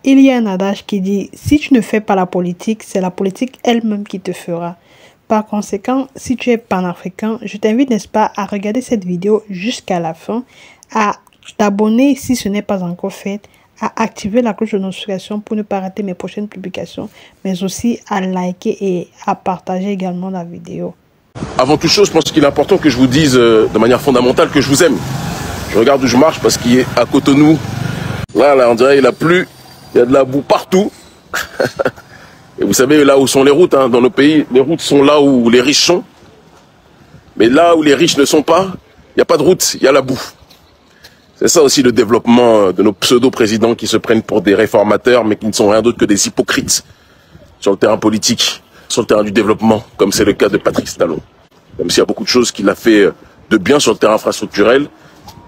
Il y a un adage qui dit « Si tu ne fais pas la politique, c'est la politique elle-même qui te fera ». Par conséquent, si tu es panafricain, je t'invite, n'est-ce pas, à regarder cette vidéo jusqu'à la fin, à t'abonner si ce n'est pas encore fait, à activer la cloche de notification pour ne pas rater mes prochaines publications, mais aussi à liker et à partager également la vidéo. Avant toute chose, je pense qu'il est important que je vous dise de manière fondamentale que je vous aime. Je regarde où je marche parce qu'il est à Cotonou. Là, on dirait qu'il a plu. Il y a de la boue partout. Et vous savez, là où sont les routes, hein, dans nos pays, les routes sont là où les riches sont. Mais là où les riches ne sont pas, il n'y a pas de route, il y a la boue. C'est ça aussi le développement de nos pseudo-présidents qui se prennent pour des réformateurs, mais qui ne sont rien d'autre que des hypocrites sur le terrain politique, sur le terrain du développement, comme c'est le cas de Patrice Talon. Même s'il y a beaucoup de choses qu'il a fait de bien sur le terrain infrastructurel,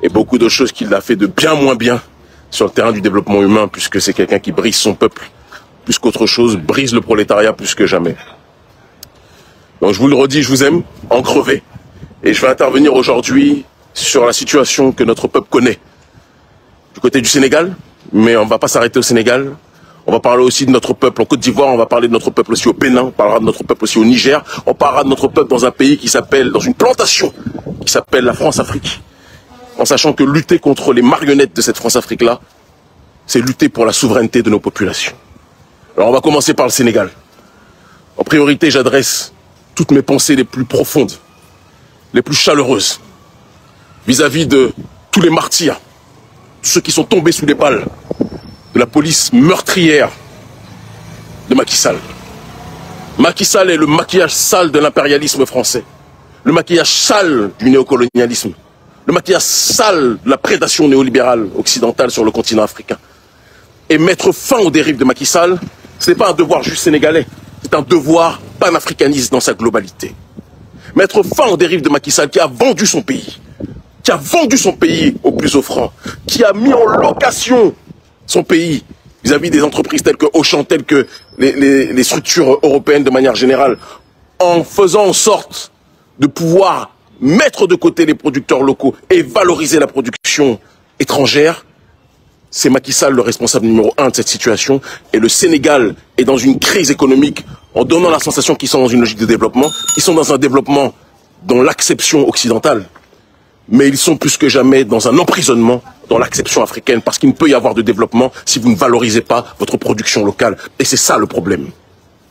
et beaucoup d'autres choses qu'il a fait de bien moins bien sur le terrain du développement humain, puisque c'est quelqu'un qui brise son peuple, plus qu'autre chose, brise le prolétariat plus que jamais. Donc je vous le redis, je vous aime, en crevé. Et je vais intervenir aujourd'hui sur la situation que notre peuple connaît. Du côté du Sénégal, mais on ne va pas s'arrêter au Sénégal. On va parler aussi de notre peuple en Côte d'Ivoire, on va parler de notre peuple aussi au Bénin, on parlera de notre peuple aussi au Niger, on parlera de notre peuple dans un pays qui s'appelle, dans une plantation qui s'appelle la France-Afrique. En sachant que lutter contre les marionnettes de cette France-Afrique-là, c'est lutter pour la souveraineté de nos populations. Alors on va commencer par le Sénégal. En priorité, j'adresse toutes mes pensées les plus profondes, les plus chaleureuses, vis-à-vis de tous les martyrs, tous ceux qui sont tombés sous les balles de la police meurtrière de Macky Sall. Macky Sall est le maquillage sale de l'impérialisme français, le maquillage sale du néocolonialisme, le maquillage sale de la prédation néolibérale occidentale sur le continent africain. Et mettre fin aux dérives de Macky Sall, ce n'est pas un devoir juste sénégalais, c'est un devoir panafricaniste dans sa globalité. Mettre fin aux dérives de Macky Sall qui a vendu son pays, au plus offrant, qui a mis en location son pays vis-à-vis des entreprises telles que Auchan, telles que les structures européennes de manière générale, en faisant en sorte de pouvoir mettre de côté les producteurs locaux et valoriser la production étrangère. C'est Macky Sall le responsable numéro 1 de cette situation. Et le Sénégal est dans une crise économique en donnant la sensation qu'ils sont dans une logique de développement. Ils sont dans un développement dans l'acception occidentale. Mais ils sont plus que jamais dans un emprisonnement dans l'acception africaine. Parce qu'il ne peut y avoir de développement si vous ne valorisez pas votre production locale. Et c'est ça le problème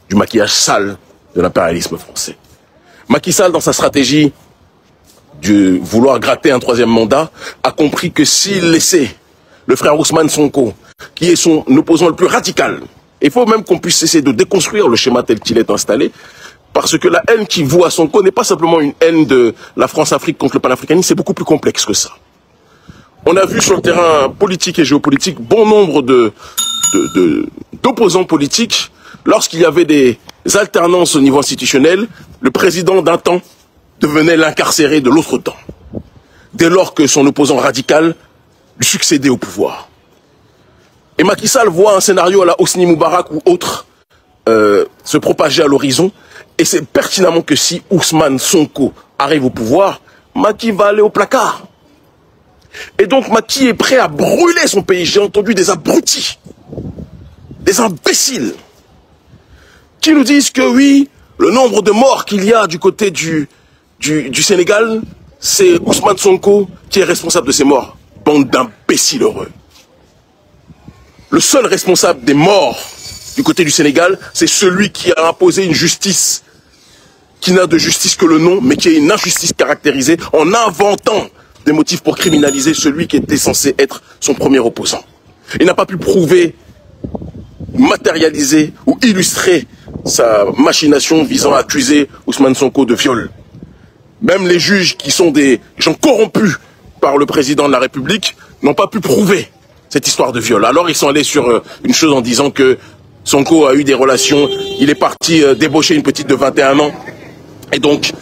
du maquillage sale de l'impérialisme français. Macky Sall, dans sa stratégie de vouloir gratter un troisième mandat, a compris que s'il laissait le frère Ousmane Sonko, qui est son opposant le plus radical, il faut même qu'on puisse essayer de déconstruire le schéma tel qu'il est installé, parce que la haine qu'il voue à Sonko n'est pas simplement une haine de la France-Afrique contre le panafricanisme, c'est beaucoup plus complexe que ça. On a vu sur le terrain politique et géopolitique bon nombre d'opposants politiques, lorsqu'il y avait des alternances au niveau institutionnel, le président d'un temps devenait l'incarcéré de l'autre temps, dès lors que son opposant radical lui succédait au pouvoir. Et Macky Sall voit un scénario à la Hosni Moubarak ou autre se propager à l'horizon, et c'est pertinemment que si Ousmane Sonko arrive au pouvoir, Macky va aller au placard. Et donc Macky est prêt à brûler son pays. J'ai entendu des abrutis, des imbéciles, qui nous disent que oui, le nombre de morts qu'il y a du côté du Sénégal, c'est Ousmane Sonko qui est responsable de ces morts. Bande d'imbéciles heureux. Le seul responsable des morts du côté du Sénégal, c'est celui qui a imposé une justice qui n'a de justice que le nom, mais qui est une injustice caractérisée en inventant des motifs pour criminaliser celui qui était censé être son premier opposant. Il n'a pas pu prouver, matérialiser ou illustrer sa machination visant à accuser Ousmane Sonko de viol. Même les juges qui sont des gens corrompus par le président de la République n'ont pas pu prouver cette histoire de viol. Alors ils sont allés sur une chose en disant que Sonko a eu des relations, il est parti débaucher une petite de 21 ans, et donc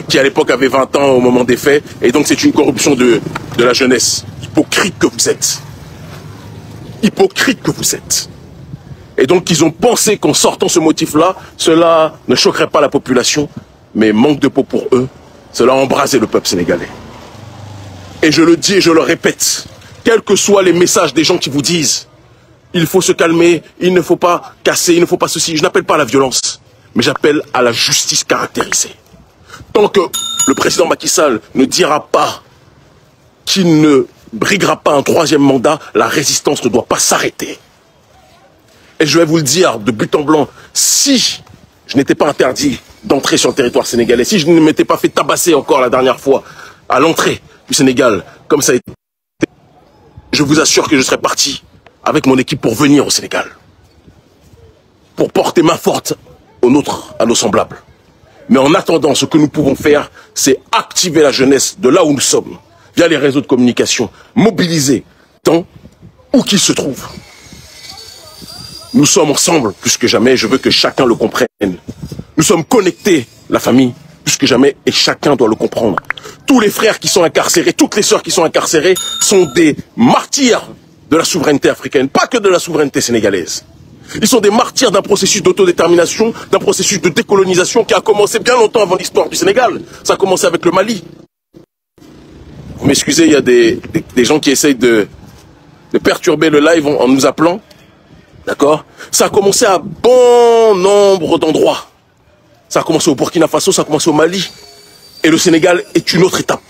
qui à l'époque avait 20 ans au moment des faits, et donc c'est une corruption de la jeunesse. Hypocrite que vous êtes. Hypocrite que vous êtes. Et donc ils ont pensé qu'en sortant ce motif-là, cela ne choquerait pas la population, mais manque de peau pour eux, cela a embrasé le peuple sénégalais. Et je le dis et je le répète, quels que soient les messages des gens qui vous disent il faut se calmer, il ne faut pas casser, il ne faut pas ceci. Je n'appelle pas à la violence, mais j'appelle à la justice caractérisée. Tant que le président Macky Sall ne dira pas qu'il ne briguera pas un troisième mandat, la résistance ne doit pas s'arrêter. Et je vais vous le dire de but en blanc, si je n'étais pas interdit d'entrer sur le territoire sénégalais, si je ne m'étais pas fait tabasser encore la dernière fois à l'entrée du Sénégal, comme ça a été, je vous assure que je serais parti avec mon équipe pour venir au Sénégal, pour porter main forte aux nôtres, à nos semblables. Mais en attendant, ce que nous pouvons faire, c'est activer la jeunesse de là où nous sommes, via les réseaux de communication, mobiliser tant où qu'ils se trouvent. Nous sommes ensemble plus que jamais, je veux que chacun le comprenne. Nous sommes connectés, la famille, plus que jamais, et chacun doit le comprendre. Tous les frères qui sont incarcérés, toutes les sœurs qui sont incarcérées sont des martyrs de la souveraineté africaine, pas que de la souveraineté sénégalaise. Ils sont des martyrs d'un processus d'autodétermination, d'un processus de décolonisation qui a commencé bien longtemps avant l'histoire du Sénégal. Ça a commencé avec le Mali. Vous m'excusez, il y a des gens qui essayent de perturber le live en nous appelant. D'accord? Ça a commencé à bon nombre d'endroits. Ça a commencé au Burkina Faso, ça a commencé au Mali. Et le Sénégal est une autre étape.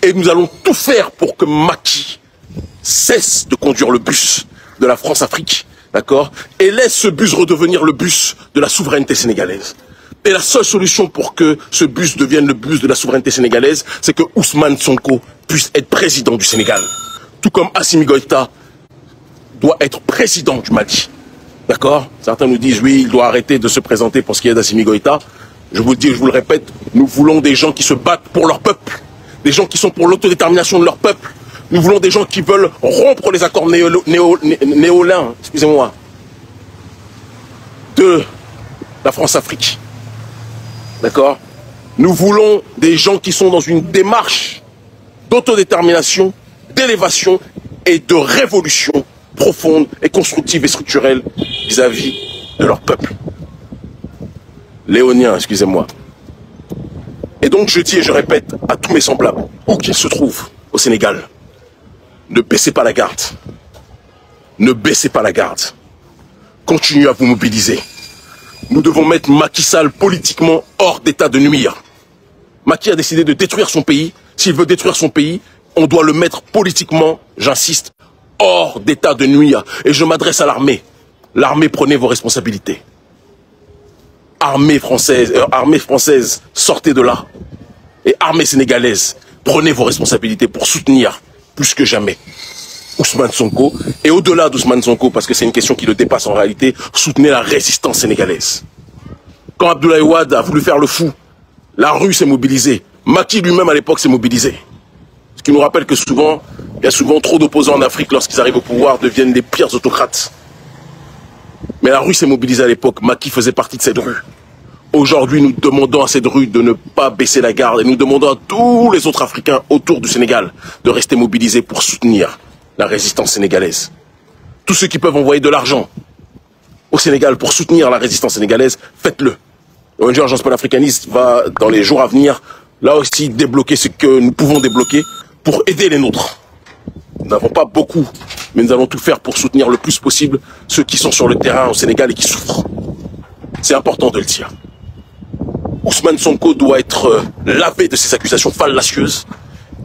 Et nous allons tout faire pour que Macky cesse de conduire le bus de la France-Afrique. D'accord? Et laisse ce bus redevenir le bus de la souveraineté sénégalaise. Et la seule solution pour que ce bus devienne le bus de la souveraineté sénégalaise, c'est que Ousmane Sonko puisse être président du Sénégal. Tout comme Assimi Goïta doit être président du Mali. D'accord? Certains nous disent, oui, il doit arrêter de se présenter pour ce qui est d'Assimi Goïta. Je vous le dis, je vous le répète, nous voulons des gens qui se battent pour leur peuple. Des gens qui sont pour l'autodétermination de leur peuple. Nous voulons des gens qui veulent rompre les accords néolins, excusez-moi, de la France-Afrique. D'accord? Nous voulons des gens qui sont dans une démarche d'autodétermination, d'élévation et de révolution profonde et constructive et structurelle vis-à-vis de leur peuple. Léonien, excusez-moi. Et donc je dis et je répète à tous mes semblables, où qu'ils se trouvent au Sénégal, ne baissez pas la garde. Ne baissez pas la garde. Continuez à vous mobiliser. Nous devons mettre Macky Sall politiquement hors d'état de nuire. Macky a décidé de détruire son pays. S'il veut détruire son pays, on doit le mettre politiquement, j'insiste, hors d'état de nuire. Et je m'adresse à l'armée. L'armée, prenez vos responsabilités. Armée française, sortez de là. Et armée sénégalaise, prenez vos responsabilités pour soutenir plus que jamais Ousmane Sonko. Et au-delà d'Ousmane Sonko, parce que c'est une question qui le dépasse en réalité, soutenez la résistance sénégalaise. Quand Abdoulaye Wade a voulu faire le fou, la rue s'est mobilisée. Macky lui-même à l'époque s'est mobilisé. Ce qui nous rappelle que souvent, il y a souvent trop d'opposants en Afrique lorsqu'ils arrivent au pouvoir, deviennent les pires autocrates. Mais la rue s'est mobilisée à l'époque, Macky faisait partie de cette rue. Aujourd'hui, nous demandons à cette rue de ne pas baisser la garde et nous demandons à tous les autres Africains autour du Sénégal de rester mobilisés pour soutenir la résistance sénégalaise. Tous ceux qui peuvent envoyer de l'argent au Sénégal pour soutenir la résistance sénégalaise, faites-le. L'ONG Urgence panafricaniste va, dans les jours à venir, là aussi débloquer ce que nous pouvons débloquer pour aider les nôtres. Nous n'avons pas beaucoup, mais nous allons tout faire pour soutenir le plus possible ceux qui sont sur le terrain au Sénégal et qui souffrent. C'est important de le dire. Ousmane Sonko doit être lavé de ces accusations fallacieuses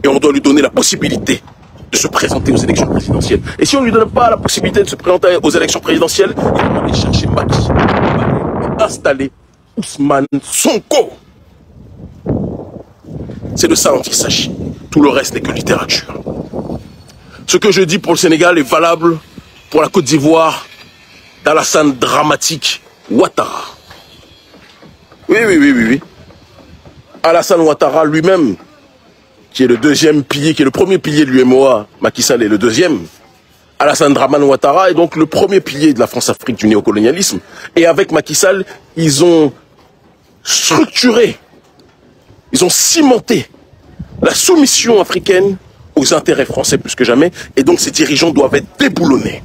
et on doit lui donner la possibilité de se présenter aux élections présidentielles. Et si on ne lui donne pas la possibilité de se présenter aux élections présidentielles, il va aller chercher Macky et installer Ousmane Sonko. C'est de ça dont il s'agit. Tout le reste n'est que littérature. Ce que je dis pour le Sénégal est valable pour la Côte d'Ivoire d'Alassane Dramatique Ouattara. Oui. Alassane Ouattara lui-même, qui est le deuxième pilier, qui est le premier pilier de l'UMOA, Macky Sall est le deuxième. Alassane Dramane Ouattara est donc le premier pilier de la France-Afrique du néocolonialisme. Et avec Macky Sall, ils ont structuré, ils ont cimenté la soumission africaine aux intérêts français plus que jamais. Et donc ces dirigeants doivent être déboulonnés.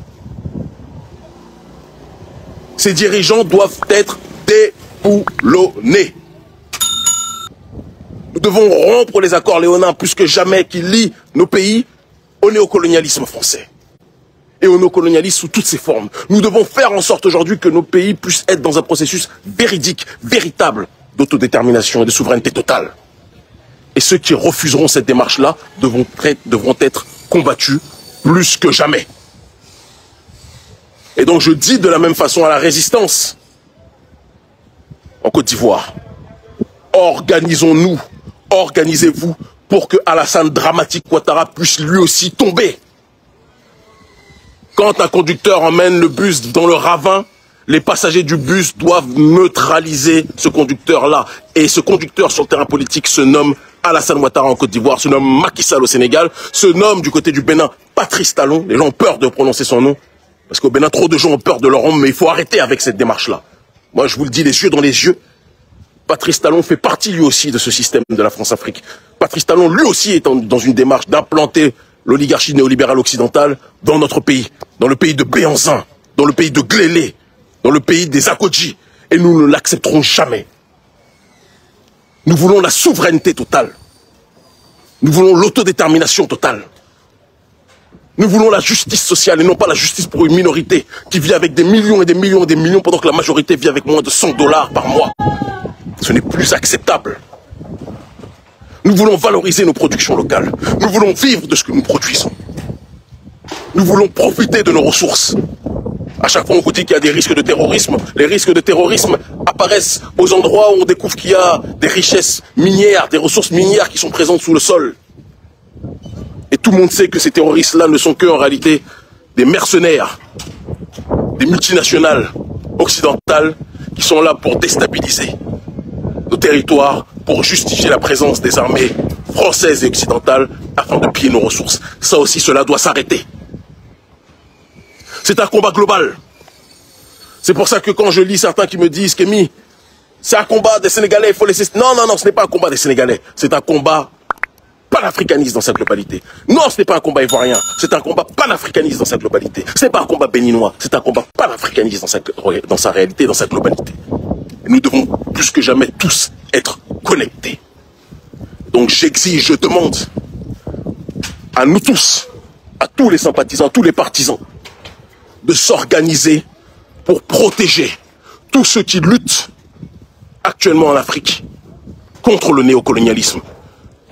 Ces dirigeants doivent être déboulonnés. Nous devons rompre les accords léonins plus que jamais qui lient nos pays au néocolonialisme français. et au néocolonialisme sous toutes ses formes. Nous devons faire en sorte aujourd'hui que nos pays puissent être dans un processus véridique, véritable, d'autodétermination et de souveraineté totale. Et ceux qui refuseront cette démarche-là devront être combattus plus que jamais. Et donc je dis de la même façon à la résistance en Côte d'Ivoire, organisons-nous, organisez-vous pour que Alassane Dramati Ouattara puisse lui aussi tomber. Quand un conducteur emmène le bus dans le ravin, les passagers du bus doivent neutraliser ce conducteur-là. Et ce conducteur sur le terrain politique se nomme Alassane Ouattara en Côte d'Ivoire, se nomme Macky Sall au Sénégal, se nomme du côté du Bénin Patrice Talon. Les gens ont peur de prononcer son nom, parce qu'au Bénin, trop de gens ont peur de leur nom, mais il faut arrêter avec cette démarche-là. Moi, je vous le dis, les yeux dans les yeux, Patrice Talon fait partie lui aussi de ce système de la France-Afrique. Patrice Talon, lui aussi, est dans une démarche d'implanter l'oligarchie néolibérale occidentale dans notre pays, dans le pays de Béhanzin, dans le pays de Glélé, dans le pays des Akodji. Et nous ne l'accepterons jamais. Nous voulons la souveraineté totale. Nous voulons l'autodétermination totale. Nous voulons la justice sociale et non pas la justice pour une minorité qui vit avec des millions et des millions et des millions pendant que la majorité vit avec moins de $100 par mois. Ce n'est plus acceptable. Nous voulons valoriser nos productions locales. Nous voulons vivre de ce que nous produisons. Nous voulons profiter de nos ressources. À chaque fois, on vous dit qu'il y a des risques de terrorisme. Les risques de terrorisme apparaissent aux endroits où on découvre qu'il y a des richesses minières, des ressources minières qui sont présentes sous le sol. Et tout le monde sait que ces terroristes-là ne sont que, en réalité, des mercenaires, des multinationales occidentales qui sont là pour déstabiliser nos territoires, pour justifier la présence des armées françaises et occidentales afin de piller nos ressources. Ça aussi, cela doit s'arrêter. C'est un combat global. C'est pour ça que quand je lis certains qui me disent Kémy, c'est un combat des Sénégalais, il faut laisser... Non, non, non, ce n'est pas un combat des Sénégalais. C'est un combat panafricaniste dans sa globalité. Non, ce n'est pas un combat ivoirien. C'est un combat panafricaniste dans sa globalité. Ce n'est pas un combat béninois. C'est un combat panafricaniste dans sa réalité, dans sa globalité. Et nous devons plus que jamais tous être connectés. Donc j'exige, je demande à nous tous, à tous les sympathisants, à tous les partisans, de s'organiser pour protéger tous ceux qui luttent actuellement en Afrique contre le néocolonialisme.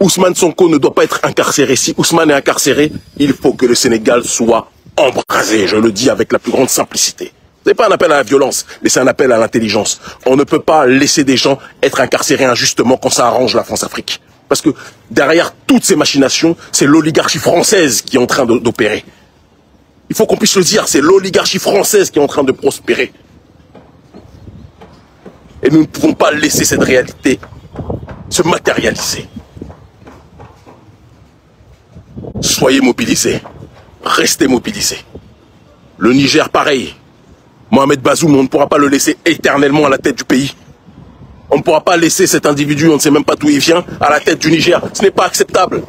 Ousmane Sonko ne doit pas être incarcéré. Si Ousmane est incarcéré, il faut que le Sénégal soit embrasé. Je le dis avec la plus grande simplicité. Ce n'est pas un appel à la violence, mais c'est un appel à l'intelligence. On ne peut pas laisser des gens être incarcérés injustement quand ça arrange la France-Afrique. Parce que derrière toutes ces machinations, c'est l'oligarchie française qui est en train d'opérer. Il faut qu'on puisse le dire, c'est l'oligarchie française qui est en train de prospérer. Et nous ne pouvons pas laisser cette réalité se matérialiser. Soyez mobilisés, restez mobilisés. Le Niger, pareil. Mohamed Bazoum, on ne pourra pas le laisser éternellement à la tête du pays. On ne pourra pas laisser cet individu, on ne sait même pas d'où il vient, à la tête du Niger. Ce n'est pas acceptable.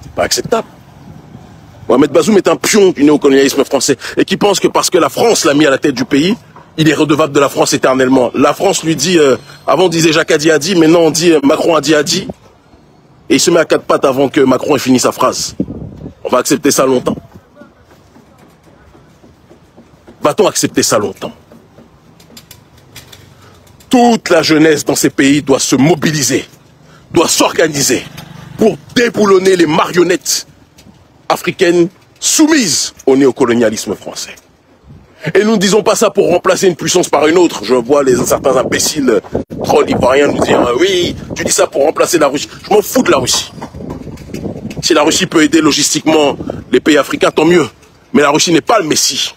C'est pas acceptable. Mohamed Bazoum est un pion du néocolonialisme français et qui pense que parce que la France l'a mis à la tête du pays, il est redevable de la France éternellement. La France lui dit, avant on disait Jacques a dit, maintenant on dit Macron a dit. Et il se met à quatre pattes avant que Macron ait fini sa phrase. On va accepter ça longtemps. Va-t-on accepter ça longtemps? Toute la jeunesse dans ces pays doit se mobiliser, doit s'organiser pour déboulonner les marionnettes africaines soumises au néocolonialisme français. Et nous ne disons pas ça pour remplacer une puissance par une autre. Je vois certains imbéciles trolls ivoiriens nous dire oui, tu dis ça pour remplacer la Russie. Je m'en fous de la Russie. Si la Russie peut aider logistiquement les pays africains, tant mieux. Mais la Russie n'est pas le Messie.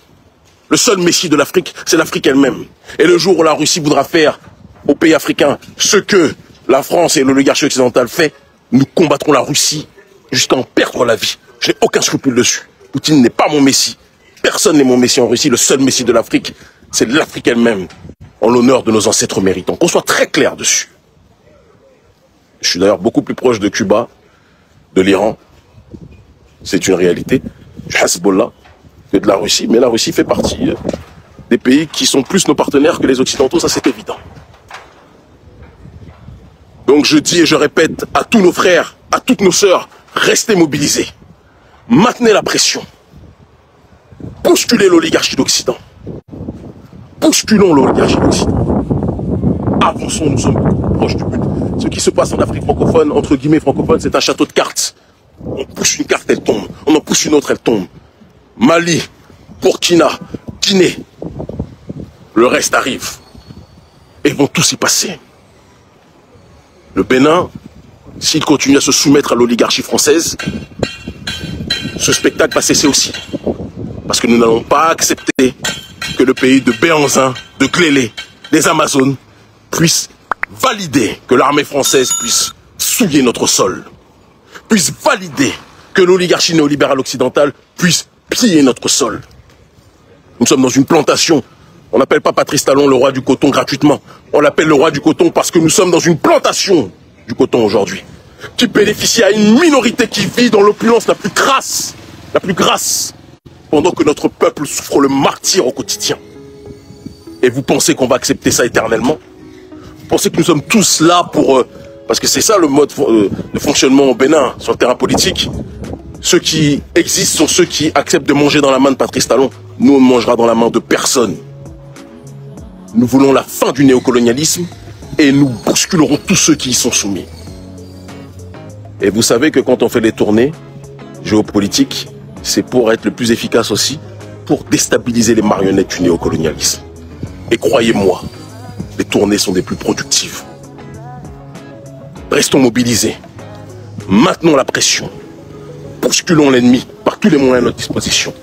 Le seul Messie de l'Afrique, c'est l'Afrique elle-même. Et le jour où la Russie voudra faire aux pays africains ce que la France et l'oligarchie occidentale fait, nous combattrons la Russie jusqu'à en perdre la vie. Je n'ai aucun scrupule dessus. Poutine n'est pas mon Messie. Personne n'est mon Messie en Russie. Le seul Messie de l'Afrique, c'est l'Afrique elle-même, en l'honneur de nos ancêtres méritants. Qu'on soit très clair dessus. Je suis d'ailleurs beaucoup plus proche de Cuba, de l'Iran. C'est une réalité. Du Hezbollah que de la Russie. Mais la Russie fait partie des pays qui sont plus nos partenaires que les Occidentaux, ça c'est évident. Donc je dis et je répète à tous nos frères, à toutes nos sœurs, restez mobilisés. Maintenez la pression. bousculer l'oligarchie d'Occident. Bousculons l'oligarchie d'Occident. Avançons, nous sommes proches du but. Ce qui se passe en Afrique francophone, entre guillemets francophone, c'est un château de cartes. On pousse une carte, elle tombe. On en pousse une autre, elle tombe. Mali, Burkina, Guinée. Le reste arrive. Et vont tous y passer. Le Bénin, s'il continue à se soumettre à l'oligarchie française, ce spectacle va cesser aussi. Parce que nous n'allons pas accepter que le pays de Béhanzin, de Clélé, des Amazones, puisse valider que l'armée française puisse souiller notre sol, puisse valider que l'oligarchie néolibérale occidentale puisse piller notre sol. Nous sommes dans une plantation. On n'appelle pas Patrice Talon le roi du coton gratuitement. On l'appelle le roi du coton parce que nous sommes dans une plantation du coton aujourd'hui, qui bénéficie à une minorité qui vit dans l'opulence la plus grasse, pendant que notre peuple souffre le martyre au quotidien. Et vous pensez qu'on va accepter ça éternellement? Vous pensez que nous sommes tous là pour... parce que c'est ça le mode de fonctionnement au Bénin, sur le terrain politique. Ceux qui existent sont ceux qui acceptent de manger dans la main de Patrice Talon. Nous, on ne mangera dans la main de personne. Nous voulons la fin du néocolonialisme et nous bousculerons tous ceux qui y sont soumis. Et vous savez que quand on fait les tournées géopolitiques, c'est pour être le plus efficace aussi, pour déstabiliser les marionnettes du néocolonialisme. Et croyez-moi, les tournées sont des plus productives. Restons mobilisés. Maintenons la pression. Bousculons l'ennemi par tous les moyens à notre disposition.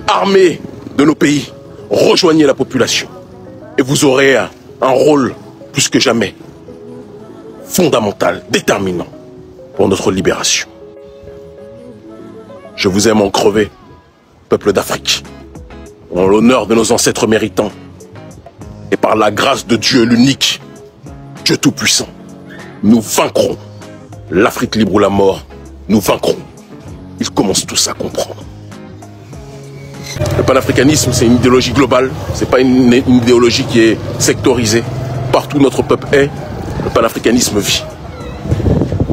Armés de nos pays, rejoignez la population. Et vous aurez un rôle plus que jamais fondamental, déterminant pour notre libération. Je vous aime en crever, peuple d'Afrique, en l'honneur de nos ancêtres méritants, et par la grâce de Dieu l'unique, Dieu tout-puissant, nous vaincrons. L'Afrique libre ou la mort, nous vaincrons. Ils commencent tous à comprendre. Le panafricanisme, c'est une idéologie globale, c'est pas une idéologie qui est sectorisée. Partout où notre peuple est, le panafricanisme vit.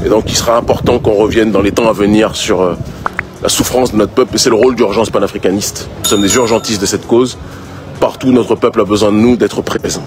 Et donc il sera important qu'on revienne dans les temps à venir sur la souffrance de notre peuple, et c'est le rôle d'urgence panafricaniste. Nous sommes des urgentistes de cette cause. Partout où notre peuple a besoin de nous, d'être présents.